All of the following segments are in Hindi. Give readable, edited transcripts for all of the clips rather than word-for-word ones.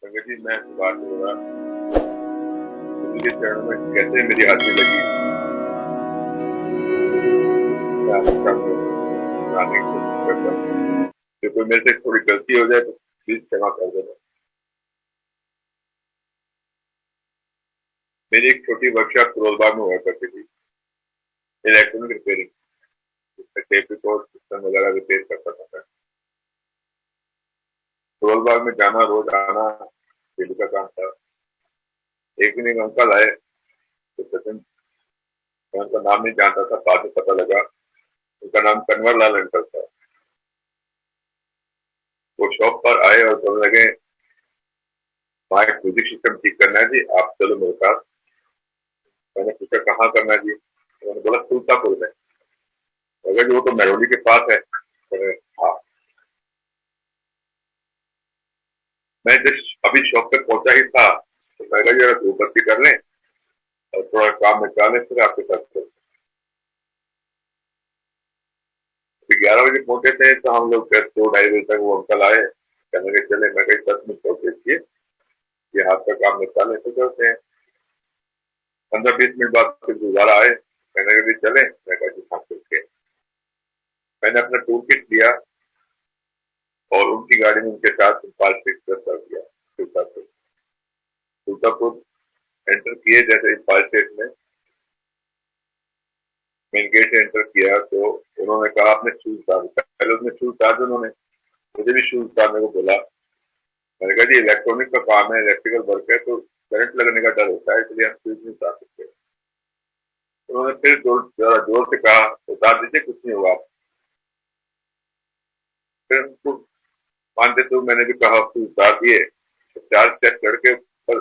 संगत जी, मैं बात हो रहा के चरणों में कैसे मेरी हाजिरी लगी, मैं आपके सामने सुनाने की कोशिश करता हूँ। जो कोई मेरे से थोड़ी गलती हो जाए तो प्लीज क्षमा कर देना। मेरी एक छोटी वर्कशॉप फिरोजबाग में हुआ करती थी, इलेक्ट्रॉनिक रिपेयरिंग, जिसमें टेप रिकॉर्ड सिस्टम वगैरह रिपेयर करता था मैं। फिरोजबाग में जाना, रोज आना डेली का काम था। एक दिन एक अंकल आए, तो सचिन, मैं उनका नाम नहीं जानता था, बाद में पता लगा उनका नाम कन्वर लाल अंकल था। वो शॉप पर आए और बोलने लगे, वहाँ एक म्यूजिक सिस्टम ठीक करना है जी, आप चलो मेरे साथ। मैंने पूछा कहाँ करना है जी, उन्होंने बोला सुल्तापुर में। अगर वो तो मेहरौली के पास है। मैंने, हाँ। मैं जस्ट अभी शॉप पे पहुंचा ही था, तो मैं कहा जरा धूप बत्ती कर लें और थोड़ा काम निपटा लें, फिर आपके साथ चलते। अभी 11 बजे पहुंचे थे, तो हम लोग 2-2:30 बजे तक वो अंकल आए, कहने लगे चले। मैं कहीं 10 मिनट पहुंचे देखिए, ये हाथ का काम निपटा लें तो चलते हैं। 15-20 मिनट बाद फिर दोबारा आए, कहने लगे चले। मैं कहा जी हाँ चलते हैं। मैंने अपना टूल किट लिया और उनकी गाड़ी में उनके साथ पार्क कर दिया। सुल्तापुर सुल्तापुर एंटर किए, जैसे पार्क स्टेट में मेन गेट से एंटर किया, तो उन्होंने कहा आपने शूज उतार। पहले उसने शूज उतार दिए, उन्होंने मुझे भी शूज उतारने को बोला। मैंने कहा जी इलेक्ट्रॉनिक का काम है, इलेक्ट्रिकल वर्क है, तो करंट लगने का डर होता है, इसलिए हम शूज नहीं उतार सकते। उन्होंने फिर जरा जोर से कहा उतार दीजिए, कुछ नहीं होगा। फिर उनको मानते तो मैंने भी कहा शूज उतार दिए। 4 स्टेप चढ़ के ऊपर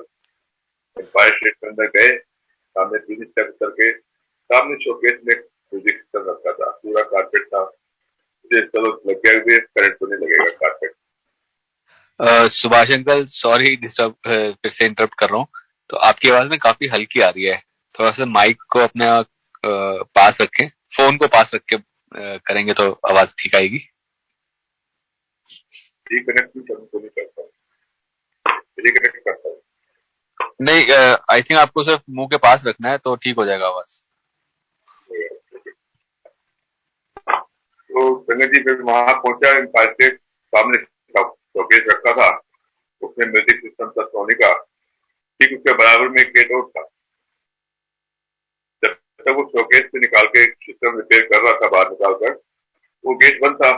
एम्पायर स्टेट के अंदर गए। सामने 3 स्टेप उतर के सामने शोकेस में म्यूजिक सिस्टम रखा था, पूरा कारपेट था। मुझे चलो लग गया भी करंट तो नहीं लगेगा carpet. Subhash uncle, sorry disturb, फिर से इंटरप्ट कर रहा हूँ। तो आपकी आवाज ना काफी हल्की आ रही है। थोड़ा सा माइक को अपने पास रखें, फोन को पास रख के करेंगे तो आवाज ठीक आएगी। रिकनेक्ट भी करने को नहीं करता, रिकनेक्ट करता हूँ। नहीं, आई थिंक आपको सिर्फ मुंह के पास रखना है तो ठीक हो जाएगा आवाज। तो संगत जी फिर वहां पहुंचा, एम्पायर स्टेट सामने शोकेस रखा था, उसमें म्यूजिक सिस्टम था सोनी का। ठीक उसके बराबर में एक गेट और था। जब तक वो शोकेस से निकाल के सिस्टम रिपेयर कर रहा था, बाहर निकाल कर, वो गेट बंद था।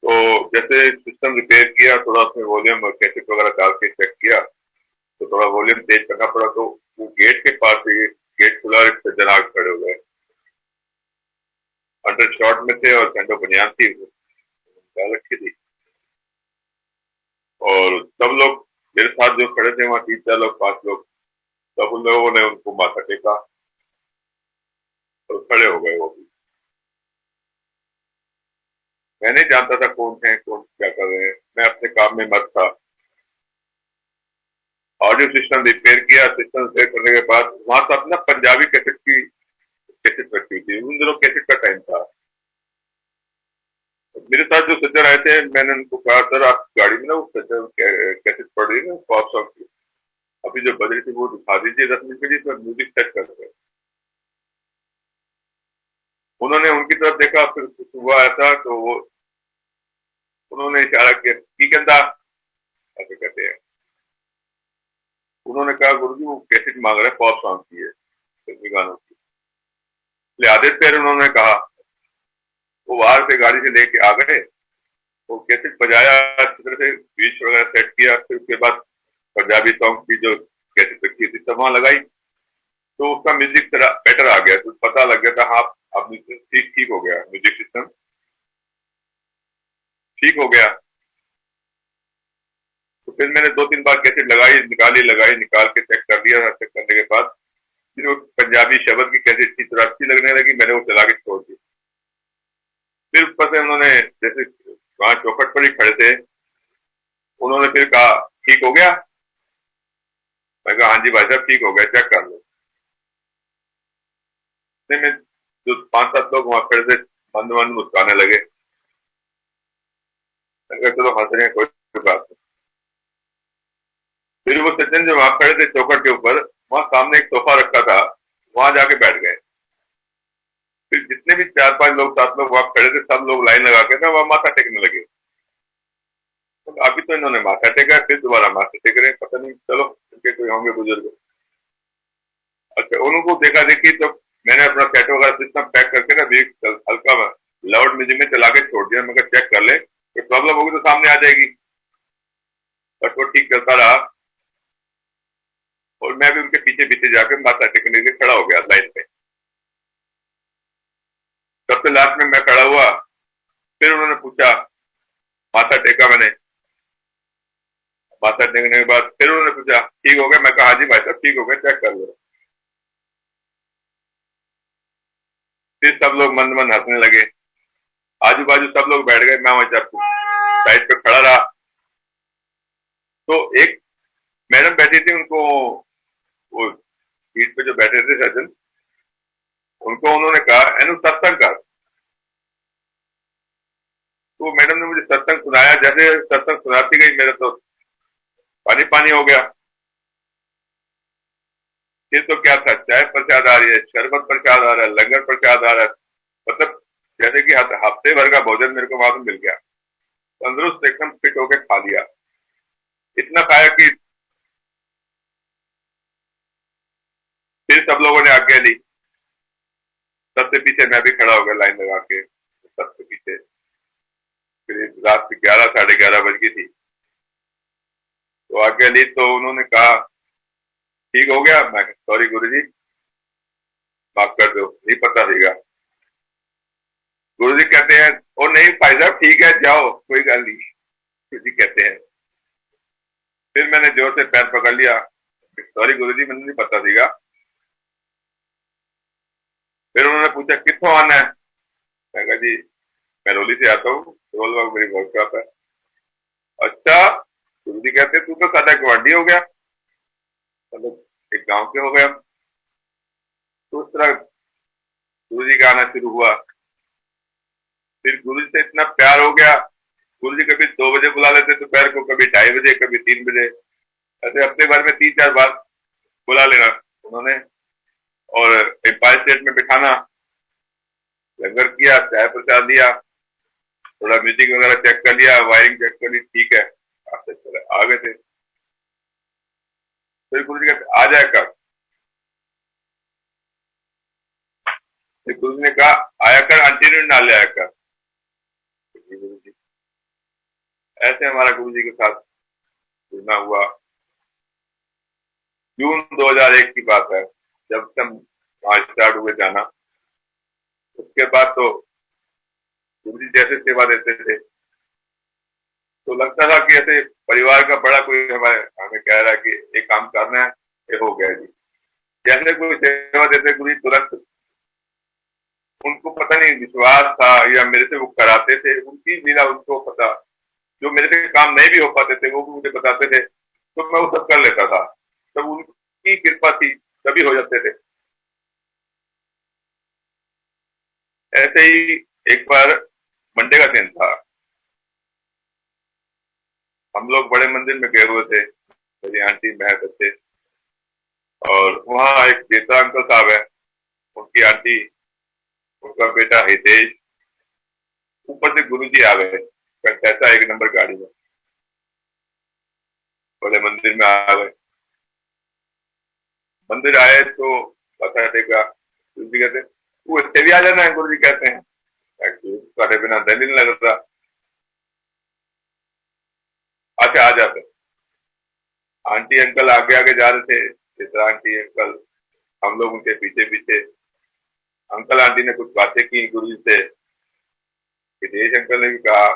तो जैसे सिस्टम रिपेयर किया, थोड़ा उसमें वॉल्यूम और कैसेट वगैरह डाल के चेक किया, तो थोड़ा वॉल्यूम तेज करना पड़ा, तो वो गेट के पास ही गेट खुला, सज्जन आग खड़े हो गए। अंडर शॉर्ट में थे और सेंडो बनियान थी, रखी थी। और सब लोग मेरे साथ जो खड़े थे वहां 3-4 लोग, 5 लोग, सब उन लोगों ने उनको माथा टेका और खड़े हो गए वो भी। मैं नहीं जानता था कौन है, कौन क्या कर रहे हैं, मैं अपने काम में मस्त था। ऑडियो सिस्टम रिपेयर किया, सिस्टम रिपेयर करने के बाद वहां पर अपना पंजाबी कैसेट की कैसेट रखी थी। उन दिनों कैसेट का टाइम था। मेरे साथ जो सज्जन आए थे, मैंने उनको कहा सर आप गाड़ी में ना वो सज्जन कैसेट पड़ रही है ना पॉप सॉन्ग की, अभी जो बज रही थी वो दिखा दीजिए 10 मिनट के लिए, तो म्यूजिक सेट करते हैं। उन्होंने उनकी तरफ देखा, फिर कुछ हुआ ऐसा, तो वो उन्होंने इशारा किया की कहता, ऐसे कहते हैं। उन्होंने कहा गुरु जी वो कैसेट मांग रहे हैं, पॉप सॉन्ग की है, फिल्मी गानों की। लिहाजे फिर उन्होंने कहा, वो बाहर से गाड़ी से लेके आ गए, वो कैसेट बजाया अच्छी तरह से, बीच वगैरह सेट किया, फिर उसके बाद पंजाबी सॉन्ग की जो कैसेट रखी थी सब वहां लगाई, तो उसका म्यूजिक बेटर आ गया, तो पता लग गया था हाँ अब ठीक ठीक हो गया, म्यूजिक सिस्टम ठीक हो गया। तो फिर मैंने 2-3 बार कैसेट लगाई निकाली, लगाई निकाल के चेक कर लिया। चेक करने के बाद फिर वो पंजाबी शब्द की कैसेट थी, तो अच्छी लगने लगी, मैंने वो चला के छोड़ दी। फिर ऊपर से उन्होंने, जैसे वहां चौखट पर ही खड़े थे, उन्होंने फिर कहा ठीक हो गया। मैं कहा हाँ जी भाई साहब ठीक हो गया, चेक कर लो। में जो 5-7 लोग वहां खड़े थे मंद मंद मुस्काने लगे। मैं कहा चलो हंस रहे हैं, कोई बात नहीं। फिर वो सज्जन जो वहां खड़े थे चौखट के ऊपर, वहां सामने एक सोफा रखा था, वहां जाके बैठ गए। फिर जितने भी 4-5 लोग 7 लोग वहां खड़े थे, सब लोग लाइन लगा के ना वहां माथा टेकने लगे। तो अभी तो इन्होंने माथा टेका, फिर दोबारा माथा टेक रहे हैं, पता नहीं, चलो इनके कोई होंगे बुजुर्ग। अच्छा, उनको देखा देखी तो मैंने अपना सेट वगैरह सिस्टम पैक करके ना भी हल्का लाउड म्यूजिक में चला के छोड़ दिया। मैं चेक कर ले, कोई प्रॉब्लम होगी तो सामने आ जाएगी। बट वो ठीक चलता रहा, और मैं भी उनके पीछे पीछे जाकर माथा टेकने के लिए खड़ा हो गया लाइन पे। सबसे लास्ट में मैं खड़ा हुआ, फिर उन्होंने पूछा, माथा टेका मैंने। माथा टेकने के बाद फिर उन्होंने पूछा, ठीक हो गया? मैं कहा, हाँ जी भाई साहब ठीक हो गया, चेक कर लो। फिर सब लोग मंद मंद हंसने लगे, आजू बाजू सब लोग बैठ गए, मैं वहां साइड पे खड़ा रहा। तो एक मैडम बैठी थी, उनको वो सीट पे जो बैठे थे सज्जन, उनको उन्होंने कहा, एनु सत्संग कर। तो मैडम ने मुझे सत्संग सुनाया। जैसे सत्संग सुनाती गई, मेरा तो पानी पानी हो गया। फिर तो क्या था, चाय प्रसाद आ रही है, शरबत प्रसाद आ रहा है, लंगर प्रसाद आ रहा है, मतलब जैसे कि हफ्ते भर का भोजन मेरे को वहां मिल गया। तंदुरुस्त एकदम फिट होके खा लिया। इतना खाया कि फिर सब लोगों ने आज्ञा ली। सबसे पीछे मैं भी खड़ा हो गया लाइन लगा के, सबसे पीछे। फिर रात की 11 साढ़े 11 बज गई थी, तो आज्ञा ली तो उन्होंने कहा, ठीक हो गया? मैं, सॉरी गुरु जी, माफ कर दो, नहीं पता सीगा। गुरु जी कहते हैं, ओ नहीं भाई साहब ठीक है, जाओ, कोई गल नहीं। गुरु जी कहते हैं। फिर मैंने जोर से पैर पकड़ लिया, सॉरी गुरु जी, मैंने नहीं पता सीगा। फिर उन्होंने पूछा, कितों आना है? मैं कहा, जी मैं रोली से आता हूँ, रोल बाग मेरी वर्कशॉप है। अच्छा, गुरु जी कहते, तू तो सादा गुआढ़ी हो गया, मतलब एक गांव के हो गया। तो उस तरह गुरु जी का आना शुरू हुआ। फिर गुरु जी से इतना प्यार हो गया, गुरु जी कभी 2 बजे बुला लेते दोपहर को, कभी 2:30 बजे, कभी 3 बजे, ऐसे हफ्ते भर में 3-4 बार बुला लेना उन्होंने। और एम्पायर स्टेट में बिठाना, लंगर किया, चाय प्रसाद दिया, थोड़ा म्यूजिक वगैरह चेक कर लिया, वायरिंग चेक कर ली, ठीक है, आपसे चले आ गए थे। फिर गुरु जी कहते, आ जाए कब? फिर गुरु जी ने कहा, आया कर, आंटी ने ना ले आया कर। गुरु जी, ऐसे हमारा गुरु जी के साथ जुड़ना हुआ। जून 2001 की बात है, जब से हम वहां स्टार्ट हुए जाना। उसके बाद तो गुरु जी जैसे सेवा देते थे, तो लगता था कि ऐसे परिवार का बड़ा कोई हमारे हमें कह रहा है कि एक काम करना है, ये हो गया जी। जैसे कोई सेवा देते गुरु जी, तुरंत उनको पता नहीं विश्वास था या मेरे से वो कराते थे, उनकी लीला उनको पता। जो मेरे से काम नहीं भी हो पाते थे, वो भी मुझे बताते थे, तो मैं वो सब कर लेता था। तब उनकी कृपा थी, तभी हो जाते थे। ऐसे ही एक बार मंडे का दिन था, हम लोग बड़े मंदिर में गए हुए थे, मेरी आंटी, मैं, बच्चे। और वहाँ एक देवता अंकल साहब है, उनकी आंटी, उनका बेटा हितेश, ऊपर से गुरु जी आ गए, कैसा 1 नंबर गाड़ी में, बड़े मंदिर में आ गए। मंदिर आए तो मथा टेका। गुरु जी कहते, तू इससे भी आ जाना है? गुरु जी कहते हैं, तुम्हारे बिना दिल ही नहीं लगता। अच्छा, आ जाते। आंटी अंकल आगे आगे जा रहे थे, चित्रा आंटी अंकल, हम लोग उनके पीछे पीछे। अंकल आंटी ने कुछ बातें की गुरु जी से। हितेश अंकल ने भी कहा,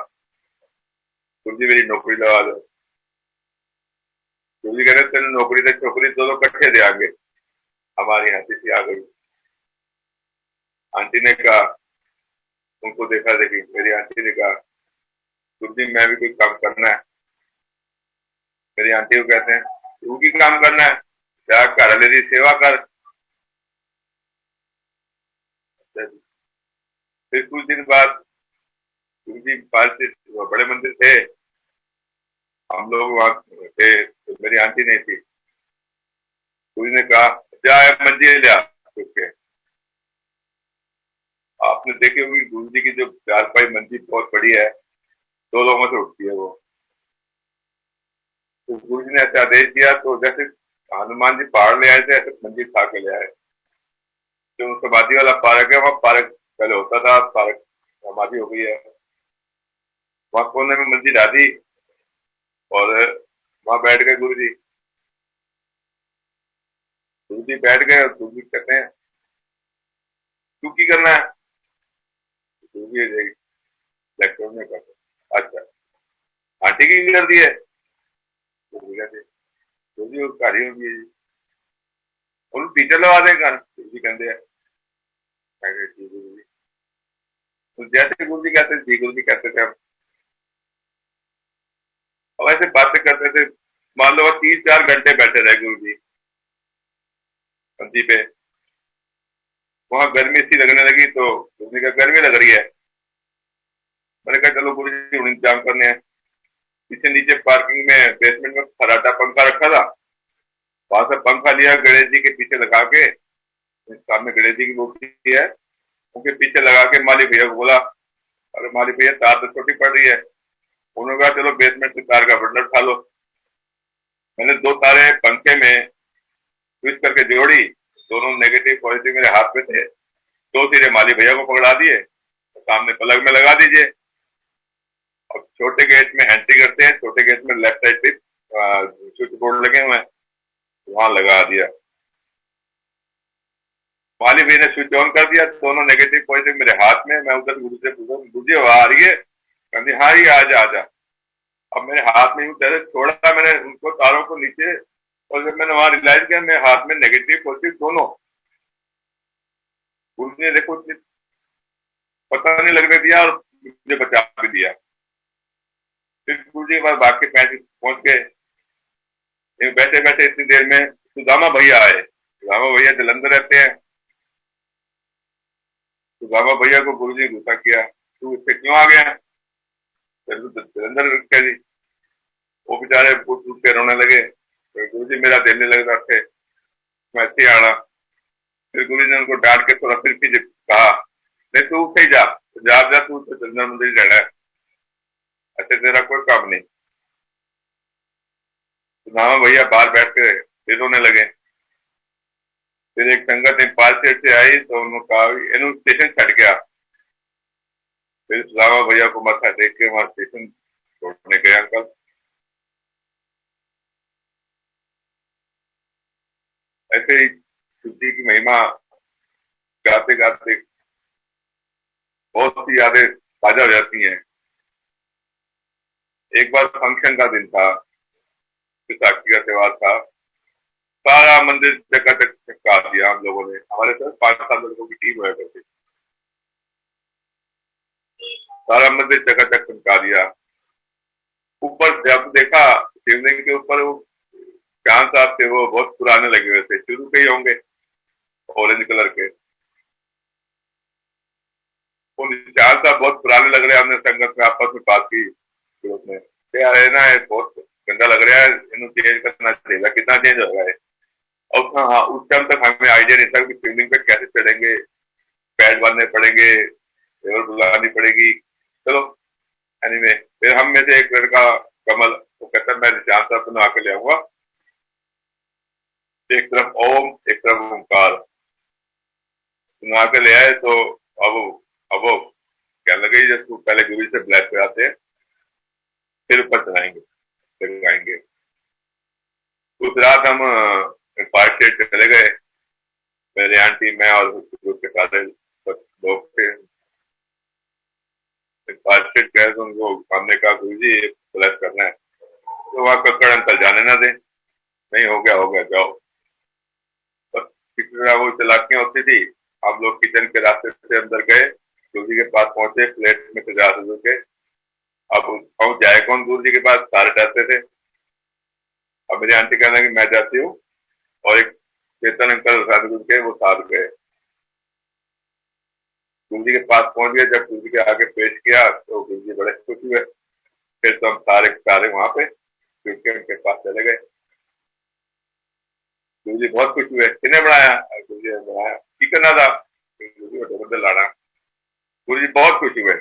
गुरु जी मेरी नौकरी लगा दो। गुरु जी कहते, तेरे नौकरी से छोकरी दोनों कट्ठे दे आगे। हमारी हंसी सी आ गई। आंटी ने कहा, उनको देखा देखी, मेरी आंटी ने कहा, गुरु जी मैं भी कोई काम करना है। मेरी आंटी को कहते हैं, तू की काम करना है? क्या कर ले, सेवा कर। फिर कुछ दिन बाद गुरु जी पास से बड़े मंदिर थे, हम लोग वहां थे तो मेरी आंटी नहीं थी। गुरु ने कहा जा मंजी ले आ के। आपने देखी होगी गुरु जी की जो चारपाई मंजी बहुत बड़ी है, 2 लोगों से उठती है वो। तो गुरु जी ने ऐसा आदेश दिया तो जैसे हनुमान जी पहाड़ ले आए थे ऐसे मंजी उठा के ले आए। जो समाधि वाला पार्क है, वहाँ पार्क पहले होता था, पार्क समाधि हो गई है। वहां कोने में मंजी डाली और वहां बैठ गए गुरु जी। गुरु जी बैठ गए और गुरु जी कहते हैं तू की करना है? गुरु जी लेक्चर में कहते हैं अच्छा आंटी की कर दी है? गुरु जी कहते गुरु जी वो कार्य होगी जी, उन्होंने टीचर लगा देगा। गुरु जी कहते हैं गुरु जी तो जैसे गुरु जी कहते थे गुरु जी कहते थे हम अब ऐसे बातें करते थे। मान लो 3-4 घंटे बैठे रहे गुरु जी मंजी पे। वहां गर्मी सी लगने लगी तो गुरु जी का गर्मी लग रही है। मैंने कहा चलो गुरु जी इंतजाम करने हैं। पीछे नीचे पार्किंग में बेसमेंट में फराटा पंखा रखा था, वहां से पंखा लिया गणेश जी के पीछे लगा के। सामने गणेश जी की मूर्ति है, उनके पीछे लगा के माली भैया को बोला अरे माली भैया तार तो छोटी पड़ रही है। उन्होंने कहा चलो बेसमेंट से तार का बंडल उठा लो। मैंने 2 तारे पंखे में स्विच करके जोड़ी, दोनों नेगेटिव पॉजिटिव मेरे हाथ में थे। 2 सिरे माली भैया को पकड़ा दिए, तो सामने पलग में लगा दीजिए। और छोटे गेट में एंट्री करते हैं, छोटे गेट में लेफ्ट साइड पे स्विच बोर्ड लगे हुए हैं, वहां लगा दिया। माली भैया ने स्विच ऑन कर दिया, दोनों नेगेटिव पॉजिटिव मेरे हाथ में। मैं उधर गुरु से पूछा गुरु जी आ रही है? कहती हाँ ये आ जा। अब मेरे हाथ में यूं पहले छोड़ा मैंने उनको तारों को नीचे, और जब मैंने वहां रियलाइज किया मेरे हाथ में नेगेटिव पॉजिटिव दोनों। गुरु जी ने देखो पता नहीं लगने दिया और मुझे बचा भी दिया। फिर गुरु जी के पास भाग के पहुंच गए। बैठे बैठे इतनी देर में सुदामा भैया आए। सुदामा भैया जलंधर रहते हैं। सुदामा भैया को गुरु जी ने गुस्सा किया तू इससे क्यों आ गया? फिर तू जलंधर क्या जी? वो बेचारे फूट फूट के रोने लगे। तो गुरु जी मेरा दिल नहीं लग रहा थे, मैं ऐसे ही आना। फिर गुरु जी ने उनको डांट के थोड़ा फिर पीछे कहा नहीं तू उठे ही जा, जा जा तू तो चंद्र मंदिर रहना है, ऐसे तेरा कोई काम नहीं। तो नामा भैया बाहर बैठ के फिर रोने लगे। फिर एक संगत पास से आई तो उन्होंने कहा इन स्टेशन छट गया। फिर रामा भैया को माथा देख के वहां स्टेशन छोड़ने गए अंकल। ऐसे ही शिवजी की महिमा गाते गाते बहुत सी यादें ताजा हो जाती हैं। एक बार फंक्शन का दिन था, विसाखी का त्योहार था। सारा मंदिर चकाचक चमका दिया हम लोगों ने। हमारे साथ 5-7 लड़कों की टीम हुआ करती। सारा मंदिर चकाचक चमका दिया। ऊपर जब देखा शिवलिंग के ऊपर वो चांद साहब थे, वो बहुत पुराने लगे हुए थे, शुरू के ही होंगे, ऑरेंज कलर के। वो चांद साहब बहुत पुराने लग रहे हैं। हमने संगत में आपस में बात की ग्रुप में, यार है ना ये बहुत गंदा लग रहा है, इन्हें चेंज करना चाहिए। कितना चेंज हो रहा है? और हाँ उस टाइम तक हमें आइडिया नहीं था कि स्विमिंग पे कैसे चढ़ेंगे, पैड बांधने पड़ेंगे, लेवल बुलानी पड़ेगी। चलो एनीवे, फिर हम में से एक लड़का कमल वो कहता मैं निशान साहब को नहा के ले आऊंगा। एक तरफ ओम एक तरफ ओमकार, नहा के ले आए। तो अब अब वो क्या लगे जब तू पहले गुरु से ब्लैक कराते हैं फिर ऊपर चढ़ाएंगे लगाएंगे। उस रात हम पार्क स्टेट चले गए। मेरे आंटी मैं और ग्रुप के सारे लोग थे। पार्क स्टेट गए तो उनको हमने कहा गुरु जी ब्लैक करना है। तो वहाँ कक्कड़ अंकल जाने ना दे, नहीं हो गया जाओ। बस किसी तरह वो चलाकियां होती थी। हम लोग किचन के रास्ते से अंदर गए, गुरु जी के पास पहुंचे, प्लेट में सजा सजू के। अब पहुंच जाए कौन गुरु जी के पास, सारे डरते थे। अब मेरी आंटी कहना कि मैं जाती हूँ, और एक चेतन अंकल गुरु के वो साथ गए। गुरु जी के पास पहुंच गए, जब गुरु जी के आगे पेश किया तो गुरु जी बड़े खुश हुए। फिर तो हम सारे सारे वहां पे उठ के उनके पास चले गए। गुरु जी बहुत खुश हुए, किसने बनाया? गुरु जी ने बनाया। की करना था? गुरु जी बड़े मंदिर लाना। गुरु जी बहुत खुश हुए।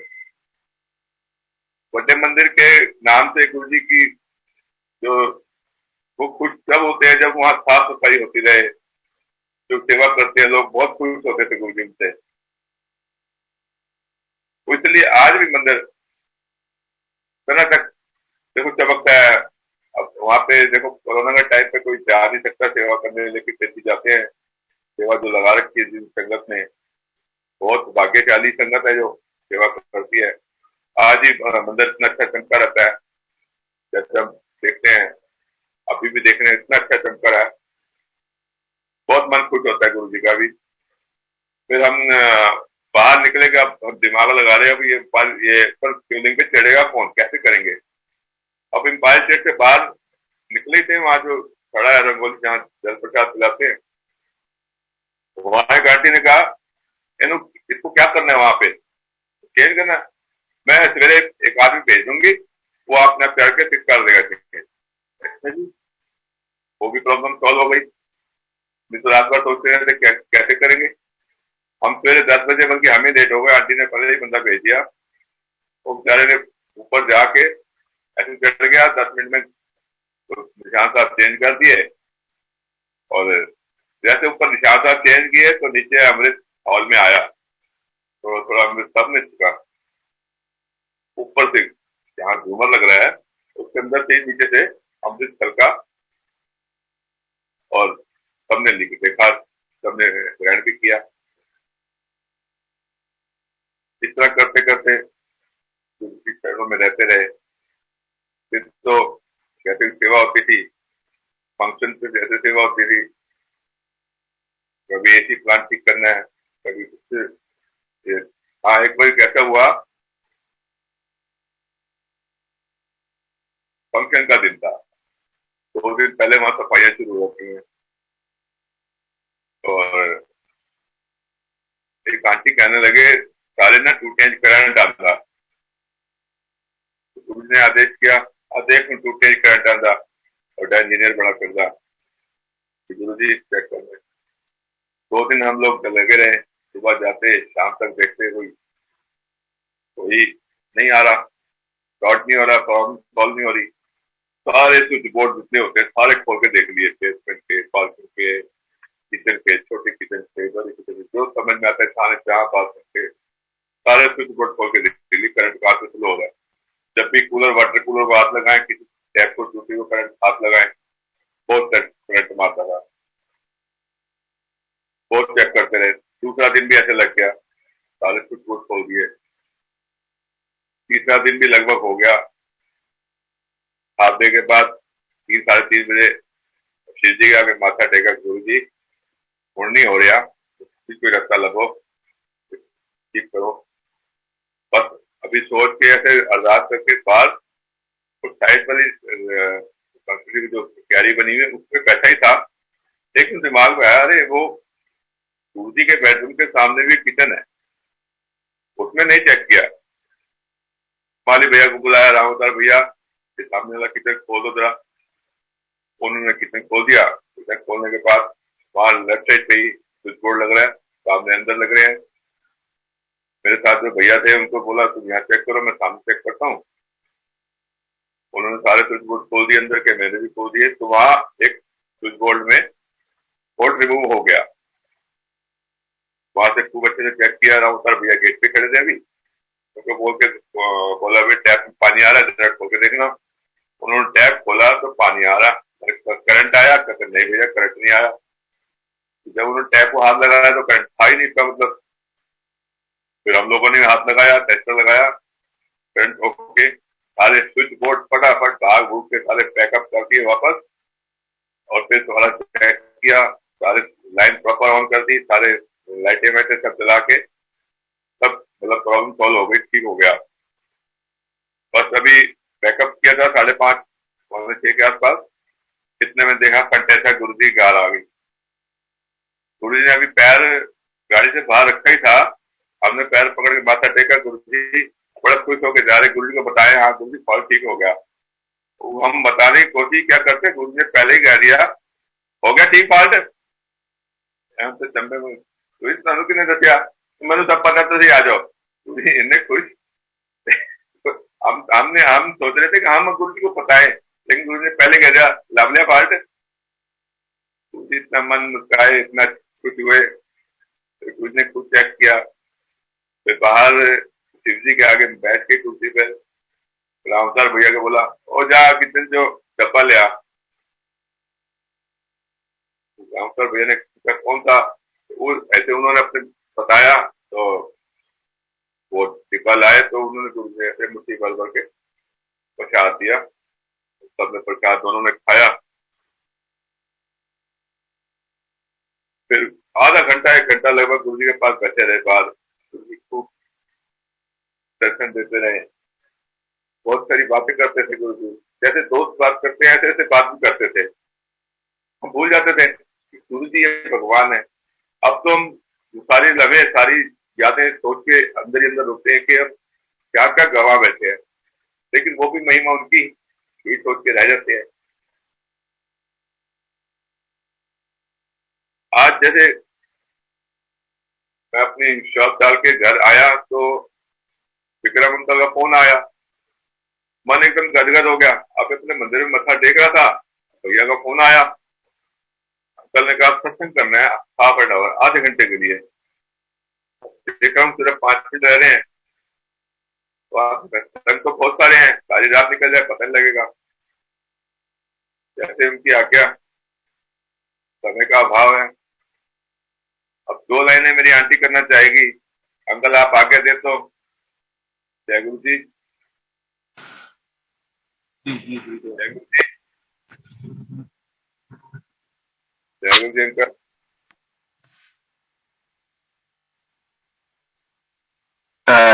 बड़े मंदिर के नाम से गुरु जी की जो वो खुश तब होते हैं जब वहाँ साफ सफाई होती रहे, जो सेवा करते हैं लोग बहुत खुश होते थे गुरु जी से। तो इसलिए आज भी मंदिर तरह तक देखो चमकता है। अब वहाँ पे देखो कोरोना के टाइम पे कोई जा नहीं सकता सेवा करने, लेकिन कैसी जाते हैं। सेवा जो लगा रखी है जिन संगत ने, बहुत भाग्यशाली संगत है जो सेवा करती है। आज ही मंदिर इतना अच्छा चमका रहता है, जैसे हम देखते हैं, अभी भी देख रहे हैं, इतना अच्छा चमका रहा है, बहुत मन खुश होता है गुरु जी का भी। फिर हम बाहर निकलेंगे, अब दिमाग लगा रहे हैं अब ये पर शिवलिंग पे चढ़ेगा कौन, कैसे करेंगे। अब एम्पायर स्टेट से बाहर निकले थे, वहां जो खड़ा है रंगोली जहाँ जल प्रसाद पिलाते हैं, वहां एक आंटी ने कहा इसको क्या करना है वहां पे, चेंज करना है? मैं सवेरे एक आदमी भेज दूंगी, वो अपने आप चढ़ के फिक्स कर देगा टिकट। अच्छा जी, वो भी प्रॉब्लम सॉल्व हो गई। तो रात भर सोचते रहते कैसे करेंगे। हम सवेरे 10 बजे, बल्कि हमें लेट हो गया, आंटी ने पहले ही बंदा भेज दिया। वो बेचारे ने ऊपर जाके ऐसे चढ़ गया, 10 मिनट में तो निशान साहब चेंज कर दिए, और जैसे ऊपर निशान साहब चेंज किए तो नीचे अमृत हॉल में आया, तो थोड़ा अमृत सब ने चुका ऊपर से, जहाँ झूमर लग रहा है उसके अंदर से नीचे से अमृत छलका, और सबने लिख देखा, सबने ग्रहण भी किया। इस तरह करते करते शहरों में रहते रहे। फिर तो जैसे सेवा होती थी, फंक्शन पे जैसे सेवा होती थी, कभी एसी प्लांट ठीक करना है, कभी कुछ। हाँ, एक बार कैसा हुआ, फंक्शन का दिन था, 2 दिन पहले वहां सफाइयां शुरू होती हैं, और एक आंटी कहने लगे सारे ना टू चेंज करंट डालता। तो उसने आदेश किया, देख टू चेंज करंट डालता, और इंजीनियर बड़ा कर रहा, गुरु जी चेक कर रहे। 2 दिन हम लोग लगे रहे, सुबह जाते शाम तक देखते, कोई कोई नहीं आ रहा, शॉर्ट नहीं हो रहा, प्रॉब्लम सॉल्व नहीं हो रही। सारे स्विच बोर्ड जितने होते हैं सारे खोल के देख लिए, बेसमेंट के, बाथरूम के, किचन के, छोटे किचन के, बड़े किचन के, जो समझ में आता है खाने जहाँ बाथरूम के, सारे स्विच बोर्ड खोल के देख लिए, करंट कहाँ से स्लो हो रहा है। जब भी कूलर, वाटर कूलर को हाथ लगाए, किसी टैप को टूटी को करंट हाथ लगाए, बहुत करंट मारता था, बहुत चेक करते रहे। दूसरा दिन भी ऐसे लग गया, सारे स्विच बोर्ड खोल दिए। तीसरा दिन भी लगभग हो गया। हादे के बाद 3, साढ़े 3 बजे शिव जी के आगे माथा टेका, गुरु जी हुण नहीं हो रहा, कोई रास्ता लगो, ठीक करो। बस अभी सोच के ऐसे अरदास करके बाद उस साइड वाली संस्कृति की जो क्यारी बनी हुई है उसमें बैठा ही था, लेकिन दिमाग में आया, अरे वो गुरु जी के बेडरूम के सामने भी किचन है, उसमें नहीं चेक किया। माली भैया को बुलाया, रामोदार भैया के सामने वाला किचन खोल दो जरा। उन्होंने किचन खोल दिया। किचन खोलने के बाद वहां लेफ्ट साइड पे ही स्विच बोर्ड लग रहा है, सामने अंदर लग रहे हैं। मेरे साथ जो भैया थे उनको बोला तुम यहाँ चेक करो, मैं सामने चेक करता हूँ। उन्होंने सारे स्विच बोर्ड खोल दिए अंदर के, मैंने भी खोल दिए, तो वहां एक स्विच बोर्ड में बोर्ड रिमूव हो गया। वहां से खूब अच्छे से चेक किया। राउतर भैया गेट पे खड़े थे अभी, उनको बोल के बोला भाई टैप में पानी आ रहा है, जरा खोल के देखना। उन्होंने टैप खोला तो पानी आ रहा, करंट आया, कहते नहीं भैया करंट नहीं आया। जब उन्होंने टैप को हाथ लगाया तो करंट था ही नहीं था, मतलब। फिर हम लोगों ने हाथ लगाया, टेस्टर लगाया, करंट ओके। सारे स्विच बोर्ड फटाफट भाग भूग के सारे पैकअप कर दिए वापस, और फिर थोड़ा चेक किया, सारे लाइन प्रॉपर ऑन कर दी, सारे लाइटें वाइटें सब जला के, सब मतलब प्रॉब्लम सॉल्व हो गई, ठीक हो गया। बस अभी बैकअप किया था 5:30-6 के आसपास, इतने में देखा कंटेसा गुरु जी कार आ गई। गुरु जी ने अभी पैर गाड़ी से बाहर रखा ही था, हमने पैर पकड़ के माथा टेका, गुरु जी बड़ा खुश होकर जा रहे, गुरु जी को बताया हाँ गुरु जी फॉल्ट ठीक हो गया। हम बताने की कोशिश क्या करते, गुरु जी ने पहले ही कह दिया, हो गया ठीक पार्ट। हम तो चंबे में तो इस तनु किने दसिया, मैंने सब पता, तुम आ जाओ। गुरु जी इन्हें खुश। तो हम सोच रहे थे कि हम गुरु जी को पता है, लेकिन गुरु जी ने पहले कह दिया लाभ लिया पार्ट। गुरु जी इतना मन मुस्काए, इतना खुश हुए। गुरु जी ने खुद चेक किया, फिर बाहर शिव जी के आगे बैठ के कुर्सी पे रामसर भैया को बोला, ओ जा किचन जो डब्बा ले आ। रामसर भैया ने पूछा कौन सा, वो ऐसे उन्होंने अपने बताया, तो वो डिब्बा लाए, तो उन्होंने गुरु जी ऐसे मुट्ठी भर भर के प्रसाद दिया। सबने प्रसाद दोनों ने खाया। फिर आधा घंटा 1 घंटा लगभग गुरु जी के पास बैठे रहे बाहर। गुरु जी खूब दर्शन देते रहे, बहुत सारी बातें करते थे गुरु जी, जैसे दोस्त बात करते हैं ऐसे ऐसे बात भी करते थे। हम भूल जाते थे कि गुरु जी ये भगवान है। अब तो हम सारी लम्हे, सारी यादें सोच के अंदर ही अंदर रोते हैं कि अब क्या क्या गवा बैठे हैं, लेकिन वो भी महिमा उनकी, यही सोच के रह जाते हैं। आज जैसे मैं अपनी शॉप डाल के घर आया, तो विक्रम अंकल का फोन आया। मन एकदम गदगद हो गया। अब अपने मंदिर में मत्था टेक रहा था, भैया का फोन आया। अंकल ने कहा सत्संग करना है, हाफ एन आवर, आधे घंटे के लिए। देखा हम सिर्फ 5 मिनट रह रहे हैं, तो आप सत्संग तो बहुत सारे हैं, सारी रात निकल जाए पता नहीं लगेगा। जैसे उनकी आज्ञा, समय का अभाव है। अब 2 लाइनें मेरी आंटी करना चाहेगी, अंकल आप आज्ञा दे तो। जय गुरु जी। जय गुरु जी। जय गुरु जी अंकल।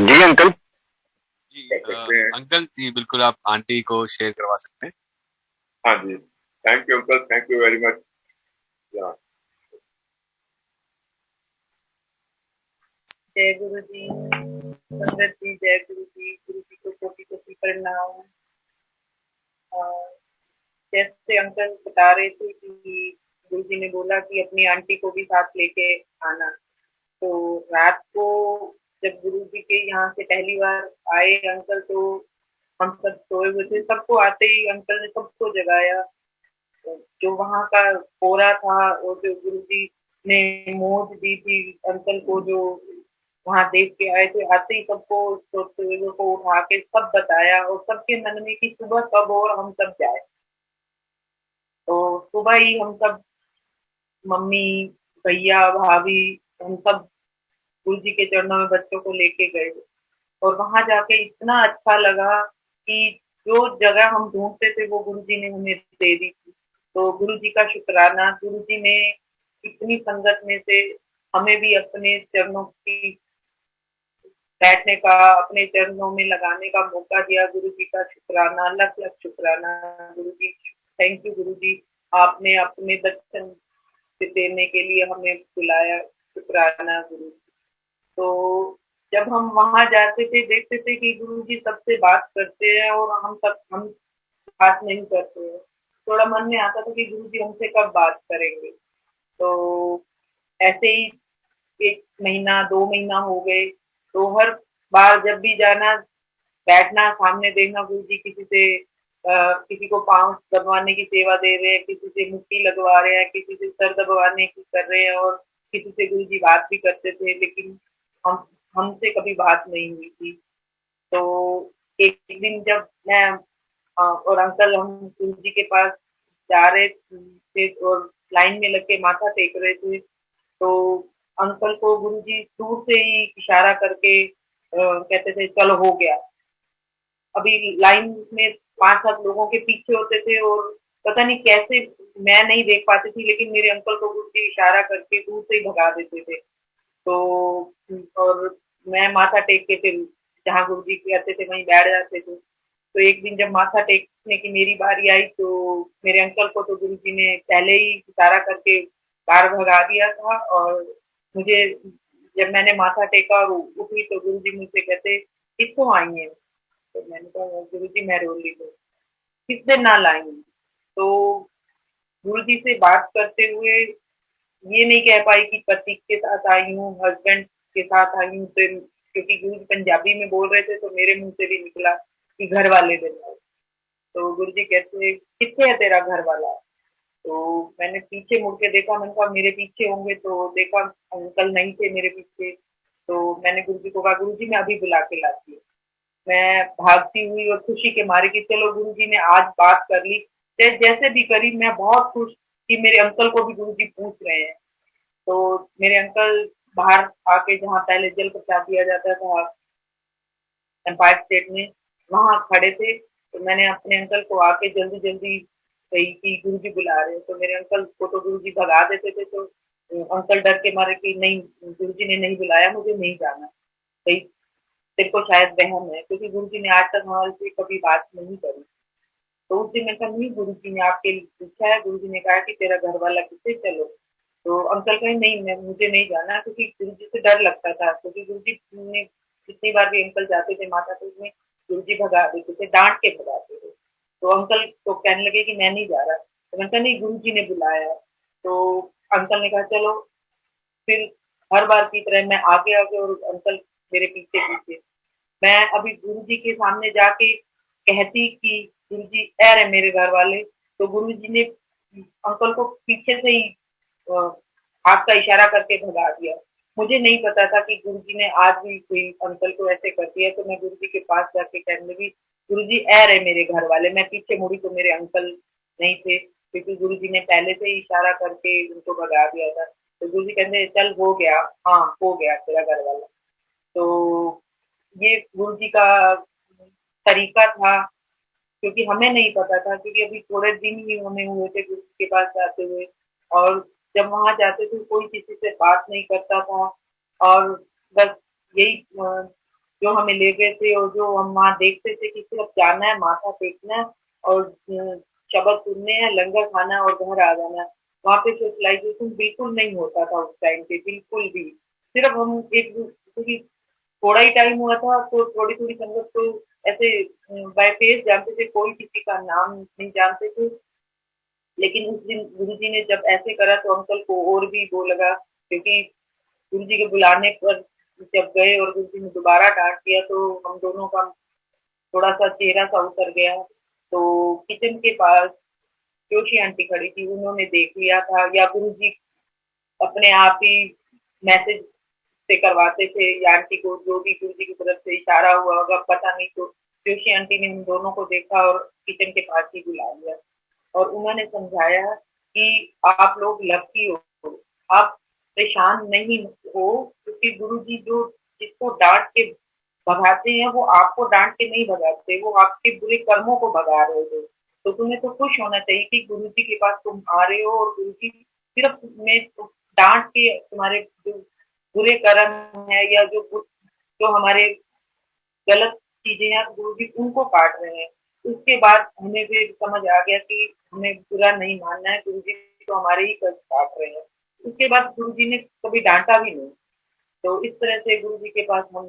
जी अंकल। जी कर सकते हैं। अंकल जी बिल्कुल आप आंटी को शेयर करवा सकते हैं। हाँ जी, thank you uncle, thank you very much. जय गुरु जी, संगत जी, जय गुरु जी को कोटि कोटि प्रणाम। जैसे अंकल बता रहे थे कि गुरु जी ने बोला कि अपनी आंटी को भी साथ लेके आना, तो रात को जब गुरु जी के यहाँ से पहली बार आए अंकल, तो हम सब सोए हुए थे। सबको आते ही अंकल ने सबको जगाया। जो वहाँ का कोरा था और जो गुरु जी ने मोद दी थी अंकल को, जो वहाँ देख के आए थे, आते ही सबको सोते हुए को उठा के सब बताया, और सबके मन में कि सुबह कब हो और हम सब जाए। तो सुबह ही हम सब, मम्मी, भैया, भाभी, हम सब गुरु जी के चरणों में बच्चों को लेके गए, और वहां जाके इतना अच्छा लगा कि जो जगह हम ढूंढते थे वो गुरु जी ने हमें दे दी थी। तो गुरु जी का शुक्राना, गुरु जी ने इतनी संगत में से हमें भी अपने चरणों की बैठने का, अपने चरणों में लगाने का मौका दिया। गुरु जी का शुक्राना, लख लख शुक्राना गुरु जी। थैंक यू गुरु जी, आपने अपने दर्शन देने के लिए हमें बुलाया। शुक्राना गुरु जी। तो जब हम वहां जाते थे, देखते थे कि गुरु जी सबसे बात करते हैं और हम बात नहीं करते हैं। थोड़ा मन में आता था कि गुरु जी हमसे कब बात करेंगे। तो ऐसे ही 1 महीना 2 महीना हो गए, तो हर बार जब भी जाना, बैठना, सामने देखना गुरु जी किसी को पाँव दबवाने की सेवा दे रहे हैं, किसी से मुट्ठी लगवा रहे हैं, किसी से सर दबवाने की कर रहे हैं, और किसी से गुरु जी बात भी करते थे, लेकिन हम हमसे कभी बात नहीं हुई थी। तो एक दिन जब मैं और अंकल हम गुरु जी के पास जा रहे थे और लाइन में लग के माथा टेक रहे थे, तो अंकल को गुरु जी दूर से ही इशारा करके कहते थे चलो हो गया। अभी लाइन में 5-7 लोगों के पीछे होते थे, और पता नहीं कैसे मैं नहीं देख पाती थी, लेकिन मेरे अंकल को गुरु जी इशारा करके दूर से ही भगा देते थे। तो और मैं माथा टेक के फिर जहाँ गुरु जी कहते थे वहीं बैठ जाते थे। तो एक दिन जब माथा टेकने की मेरी बारी आई, तो मेरे अंकल को तो गुरु जी ने पहले ही इशारा करके बाहर भगा दिया था, और मुझे जब मैंने माथा टेका और उठी, तो गुरु जी मुझसे कहते किसको आई है। तो मैंने कहा गुरु जी मैं रो ली हूँ। किस दिन ना लाएंगे। तो गुरु जी से बात करते हुए ये नहीं कह पाई कि पति के साथ आई हूँ, हस्बैंड के साथ आई हूँ, फिर क्योंकि गुरु जी पंजाबी में बोल रहे थे तो मेरे मुंह से भी निकला कि घर वाले दिन आए। तो गुरु जी कहते कितने है तेरा घर वाला। तो मैंने पीछे मुड़ के देखा, मैंने कहा मेरे पीछे होंगे, तो देखा अंकल नहीं थे मेरे पीछे। तो मैंने गुरु जी को कहा गुरु जी मैं अभी बुला के लाती हूँ। मैं भागती हुई और खुशी के मारे कि चलो गुरु जी ने आज बात कर ली, जैसे भी करी मैं बहुत खुश कि मेरे अंकल को भी गुरु जी पूछ रहे हैं। तो मेरे अंकल बाहर आके जहाँ पहले जल प्रसाद दिया जाता था एम्पायर स्टेट में, वहाँ खड़े थे। तो मैंने अपने अंकल को आके जल्दी जल्दी कही कि गुरु जी बुला रहे हैं। तो मेरे अंकल को तो गुरु जी भगा देते थे, तो अंकल डर के मारे कि नहीं गुरु जी ने नहीं बुलाया, मुझे नहीं जाना, कहीं तेरे को शायद वहम है, क्योंकि गुरु जी ने आज तक हमारे से कभी बात नहीं करी। तो उस दिन मैं कहा नहीं गुरु जी ने आपके लिए पूछा है, गुरु जी ने कहा कि तेरा घर वाला किससे, चलो। तो अंकल कहे नहीं मैं मुझे नहीं जाना, क्योंकि गुरु जी से डर लगता था, क्योंकि गुरु जी ने जितनी बार भी अंकल जाते थे माता तो उसमें गुरु जी भगा देते थे, डांट के भगाते थे। तो अंकल तो कहने लगे कि मैं नहीं जा रहा। तो मैंने कहा नहीं गुरु जी ने बुलाया है। तो अंकल ने कहा चलो। फिर हर बार की तरह मैं आगे आगे और अंकल मेरे पीछे पीछे। मैं अभी गुरु जी के सामने जाके कहती कि गुरु जी ए रहे मेरे घर वाले, तो गुरु जी ने अंकल को पीछे से ही अ, हाथ का इशारा करके भगा दिया। मुझे नहीं पता था कि गुरु जी ने आज भी कोई अंकल को ऐसे कर दिया। तो मैं गुरु जी के पास जाके कहने लगी गुरु जी ए रहे मेरे घर वाले। मैं पीछे मुड़ी तो मेरे अंकल नहीं थे, क्योंकि गुरु जी ने पहले से ही इशारा करके उनको भगा दिया था। तो गुरु जी कहते चल हो गया, हाँ हो गया तेरा घर वाला। तो ये गुरु जी का तरीका था, क्योंकि हमें नहीं पता था, क्योंकि अभी थोड़े दिन ही हमें हुए थे गुरु जी के पास जाते हुए। और जब वहां जाते थे कोई किसी से बात नहीं करता था, और बस यही जो हमें ले गए थे और जो हम वहाँ देखते थे कि सिर्फ जाना है, माथा टेकना है और शब्द सुनने हैं, लंगर खाना है और घर आ जाना है। वहाँ पे सोशलाइजेशन बिल्कुल नहीं होता था उस टाइम पे, बिल्कुल भी। सिर्फ हम एक क्योंकि थोड़ा ही टाइम हुआ था, तो थोड़ी थोड़ी संगत को ऐसे बाय फेस जानते थे, कोई किसी का नाम नहीं जानते थे। लेकिन उस दिन गुरु जी ने जब ऐसे करा तो अंकल को और भी वो लगा, क्योंकि गुरु जी के बुलाने पर जब गए और गुरु जी ने दोबारा डांट दिया, तो हम दोनों का थोड़ा सा चेहरा सा उतर गया। तो किचन के पास जोशी आंटी खड़ी थी, उन्होंने देख लिया था, या गुरु जी अपने आप ही मैसेज से करवाते थे या आंटी को, जो भी गुरु जी की तरफ से इशारा हुआ होगा पता नहीं। तो जोशी आंटी ने उन दोनों को देखा और किचन के पास ही बुला लिया और उन्होंने समझाया कि आप लोग लकी हो, आप परेशान नहीं हो, क्योंकि गुरु जी जो जिसको डांट के भगाते हैं वो आपको डांट के नहीं भगाते, वो आपके बुरे कर्मों को भगा रहे हो। तो तुम्हें तो खुश होना चाहिए कि गुरु जी के पास तुम आ रहे हो और गुरु जी सिर्फ में डांट के तुम्हारे जो बुरे कर्म है या जो हमारे गलत चीजें हैं गुरु जी उनको काट रहे हैं। उसके बाद हमें भी समझ आ गया कि हमें बुरा नहीं मानना है, गुरु जी तो हमारे ही कष्ट काट रहे हैं। उसके बाद गुरु जी ने कभी डांटा भी नहीं। तो इस तरह से गुरु जी के पास हम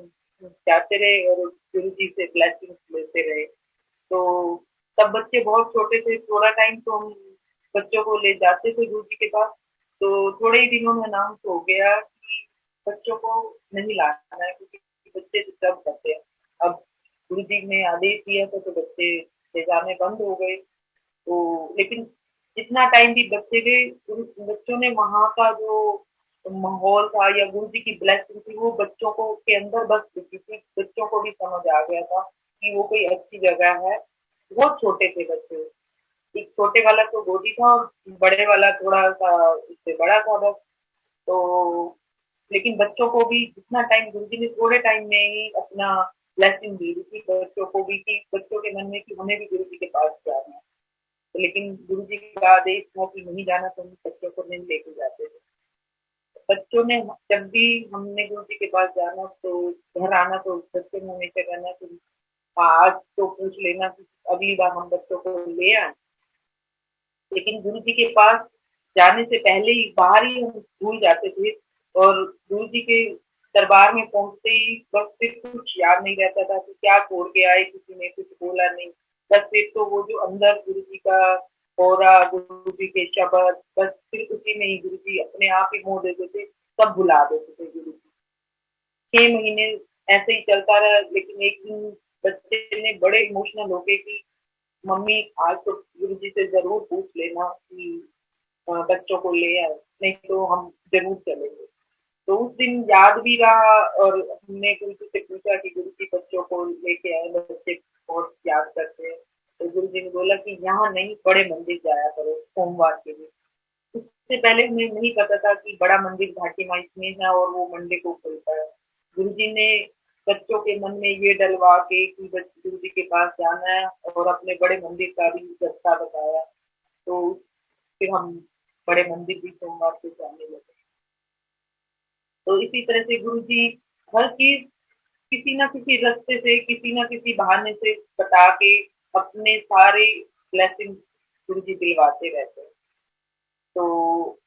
जाते रहे और गुरु जी से ब्लेसिंग्स लेते रहे। तो तब बच्चे बहुत छोटे थे, थोड़ा टाइम तो हम बच्चों को ले जाते थे गुरु जी के पास। तो थोड़े ही दिनों में अनाउंस हो गया कि बच्चों को नहीं लाना है, क्योंकि बच्चे डिस्टर्ब करते हैं। अब गुरु जी ने आदेश दिया था तो बच्चे ले जाने बंद हो गए। तो लेकिन जितना टाइम भी बच्चे गए, बच्चों ने वहाँ का जो माहौल था या गुरु जी की ब्लेसिंग थी वो बच्चों को के अंदर बस चुकी थी। बच्चों को भी समझ आ गया था कि वो कोई अच्छी जगह है। बहुत छोटे थे बच्चे, एक छोटे वाला तो गोदी था और बड़े वाला थोड़ा सा इससे बड़ा था बस। तो लेकिन बच्चों को भी जितना टाइम गुरु जी ने थोड़े टाइम में ही अपना ब्लेसिंग दी थी बच्चों को भी, कि बच्चों के मन में कि हमें भी गुरु जी के पास जाना है। तो लेकिन गुरु जी का आदेश था कि नहीं जाना, तो हम बच्चों को नहीं लेके जाते थे। बच्चों ने जब भी हमने गुरु जी के पास जाना तो घर आना, तो बच्चों ने हमेशा कहना कि हाँ आज तो पूछ लेना कि अगली बार हम बच्चों को ले आए। लेकिन गुरु जी के पास जाने से पहले ही बाहर ही हम भूल जाते थे, और गुरु जी के दरबार में पहुंचते ही बस फिर कुछ याद नहीं रहता था कि क्या छोड़ के आए, किसी ने कुछ बोला नहीं। बस एक तो वो जो अंदर गुरु जी का होरा, गुरु जी के शब्द, बस सिर्फ उसी में ही गुरु जी अपने आप ही मोह देते थे, सब भुला देते थे गुरु जी। 6 महीने ऐसे ही चलता रहा, लेकिन एक दिन बच्चे ने बड़े इमोशनल होके कि मम्मी आज तो गुरु जी से जरूर पूछ लेना कि बच्चों को ले आए, नहीं तो हम जरूर चलेंगे। तो उस दिन याद भी रहा और हमने गुरु जी से पूछा कि गुरु जी बच्चों को लेके आए, बच्चे बहुत याद करते हैं। तो गुरु जी ने बोला कि यहाँ नहीं, बड़े मंदिर जाया करो सोमवार के लिए। उससे पहले हमें नहीं पता था कि बड़ा मंदिर घाटी माई में है और वो मंडे को खुलता है। गुरु जी ने बच्चों के मन में ये डलवा के कि गुरु जी के पास जाना है और अपने बड़े मंदिर का भी रास्ता बताया। तो फिर हम बड़े मंदिर भी सोमवार से जाने लगे। तो इसी तरह से गुरु जी हर चीज किसी ना किसी रास्ते से, किसी ना किसी बहाने से बता के अपने सारे ब्लेसिंग गुरु जी दिलवाते रहते हैं। तो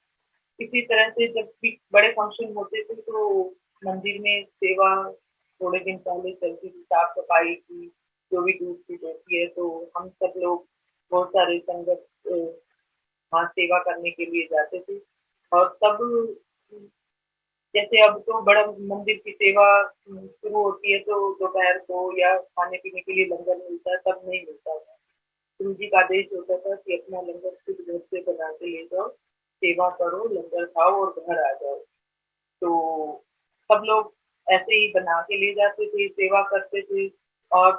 इसी तरह से जब भी बड़े फंक्शन होते थे तो मंदिर में सेवा थोड़े दिन पहले चलती थी, साफ सफाई की जो भी टूट फूट होती है, तो हम सब लोग बहुत सारे संगत वहाँ सेवा करने के लिए जाते थे। और तब जैसे अब तो बड़ा मंदिर की सेवा शुरू होती है तो दोपहर को या खाने पीने के लिए लंगर मिलता है, तब नहीं मिलता था। गुरु जी का आदेश होता था कि अपना लंगर खुद घर से बना के ले जाओ, सेवा करो, लंगर खाओ और घर आ जाओ। तो सब लोग ऐसे ही बना के ले जाते थे, सेवा करते थे। और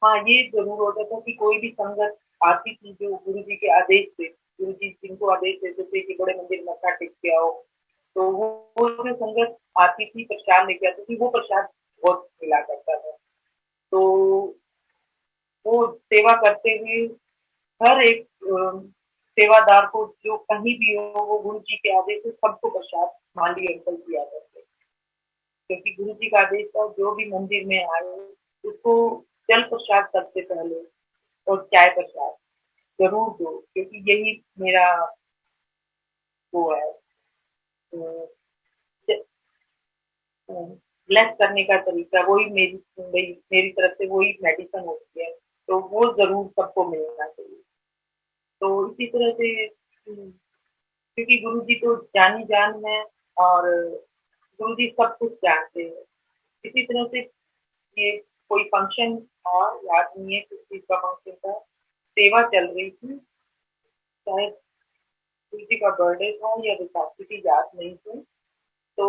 हाँ, ये ज़रूर होता था कि कोई भी संगत आती थी जो गुरु जी के आदेश से, गुरु जी जिनको आदेश देते थे कि बड़े मंदिर मत्था टेक के आओ, तो वो जो संगत आती थी प्रसाद लेके आती थी, वो प्रसाद बहुत मिला करता था। तो वो सेवा करते हुए हर एक सेवादार को जो कहीं भी हो, वो गुरु जी के आदेश से सबको प्रसाद माली अर्पण किया करते, क्योंकि गुरु जी का आदेश था जो भी मंदिर में आए उसको जल प्रसाद सबसे पहले और चाय प्रसाद जरूर दो, क्योंकि यही मेरा वो है ब्लेस करने का तरीका, वही मेरी मेरी तरफ से वही मेडिसिन होती है, तो वो जरूर सबको मिलना चाहिए। तो इसी तरह से क्योंकि गुरु जी तो जानी जान है और गुरु जी सब कुछ जानते हैं। इसी तरह से ये कोई फंक्शन था, याद नहीं है किस चीज का फंक्शन था, सेवा चल रही थी, शायद गुरु जी का बर्थडे था या विसाखी की, याद नहीं थी। तो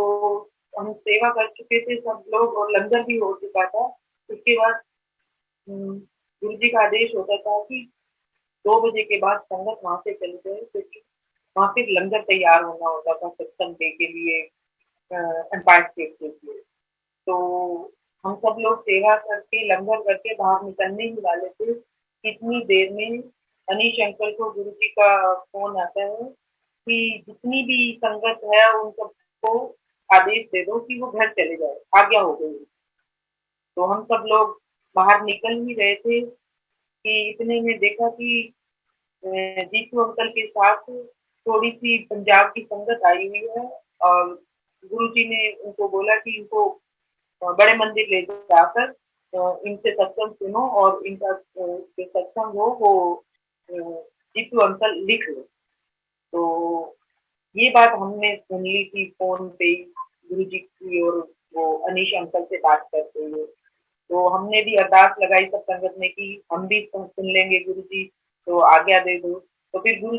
हम सेवा कर चुके थे सब लोग और लंगर भी हो चुका था। उसके बाद गुरु जी का आदेश होता था कि 2 बजे के बाद संगत वहां से चली जाए, क्योंकि वहां पे लंगर तैयार होना होता था सत्संग डे के लिए, एम्पायर स्टेट के लिए। तो हम सब लोग सेवा करके लंगर करके बाहर निकलने ही वाले थे, इतनी देर में अनीश अंकल को गुरु जी का फोन आता है कि जितनी भी संगत है उन सबको आदेश दे दो कि वो घर चले जाए, आज्ञा हो गई। तो हम सब लोग बाहर निकल ही रहे थे कि इतने में देखा कि जीतू अंकल के साथ थोड़ी सी पंजाब की संगत आई हुई है और गुरुजी ने उनको बोला कि इनको बड़े मंदिर ले जाकर इनसे सत्संग सुनो और इनका जो सत्संग हो वो जीतू अंकल लिख लो। तो ये बात हमने सुन ली थी फोन पे ही गुरु जी की और वो अनीश अंकल से बात करते हुए। तो हमने भी अरदास लगाई सब संगत ने कि हम भी सुन लेंगे गुरु जी, तो आज्ञा दे दो। तो फिर गुरु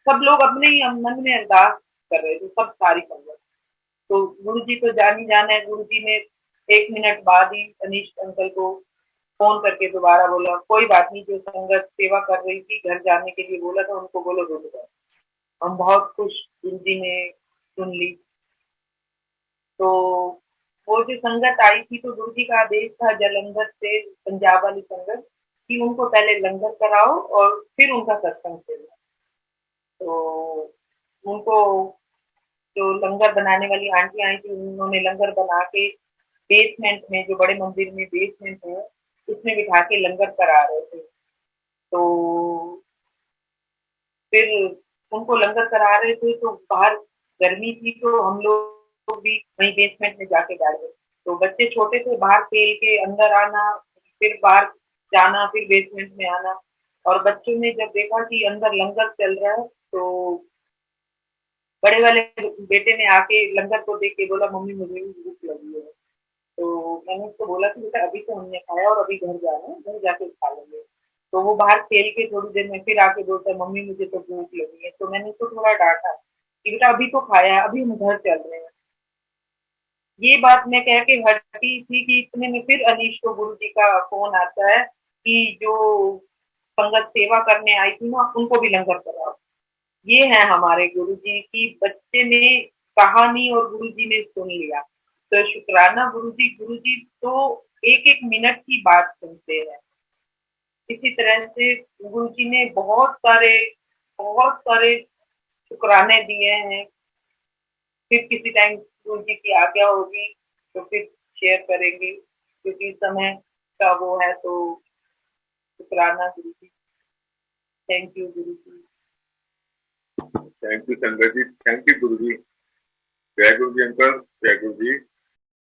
सब लोग अपने ही मन में अरदास कर रहे थे, सब सारी संगत। तो गुरु जी को जानी जाना है, गुरु जी ने 1 मिनट बाद ही अनीश अंकल को फोन करके दोबारा बोला कोई बात नहीं, जो संगत सेवा कर रही थी घर जाने के लिए बोला था उनको बोलो रुक जाओ। हम बहुत खुश, गुरु जी ने सुन ली। तो वो जो संगत आई थी तो गुरु जी का आदेश था जालंधर से पंजाब वाली संगत कि उनको पहले लंगर कराओ और फिर उनका सत्संग करना। तो उनको जो लंगर बनाने वाली आंटी आई थी उन्होंने लंगर बना के बेसमेंट में, जो बड़े मंदिर में बेसमेंट है, उसमें बिठा के लंगर करा रहे थे। तो फिर उनको लंगर करा रहे थे तो बाहर गर्मी थी तो हम लोग भी वहीं बेसमेंट में जाके बैठ गए। तो बच्चे छोटे थे, बाहर खेल के अंदर आना, फिर बाहर जाना, फिर बेसमेंट में आना। और बच्चों ने जब देखा कि अंदर लंगर चल रहा है, तो बड़े वाले बेटे ने आके लंगर को देख के बोला, मम्मी मुझे भी भूख लगी है। तो मैंने उसको बोला कि बेटा अभी तो हमने खाया और अभी घर जाना है, घर जाके खा लेंगे। तो वो बाहर खेल के थोड़ी देर में फिर आके बोलता है, मम्मी मुझे तो भूख लगी है। तो मैंने उसको थोड़ा डांटा कि बेटा अभी तो खाया है, अभी हम घर चल रहे हैं। ये बात मैं कह के हटी थी कि इतने में फिर अनीश को गुरु जी का फोन आता है कि जो संगत सेवा करने आई थी ना, उनको भी लंगर कराओ। ये है हमारे गुरु जी की, बच्चे ने कहानी और गुरु जी ने सुन लिया। तो शुक्राना गुरु जी तो एक एक मिनट की बात सुनते हैं। इसी तरह से गुरु जी ने बहुत सारे शुक्राने दिए हैं। फिर किसी टाइम गुरु जी की आज्ञा होगी तो फिर शेयर करेंगे, क्योंकि समय का वो है। तो शुक्राना गुरु जी, thank you Guru ji. Thank you संगत जी, थैंक यू गुरु जी। जय गुरु जी अंकल, जय गुरु जी।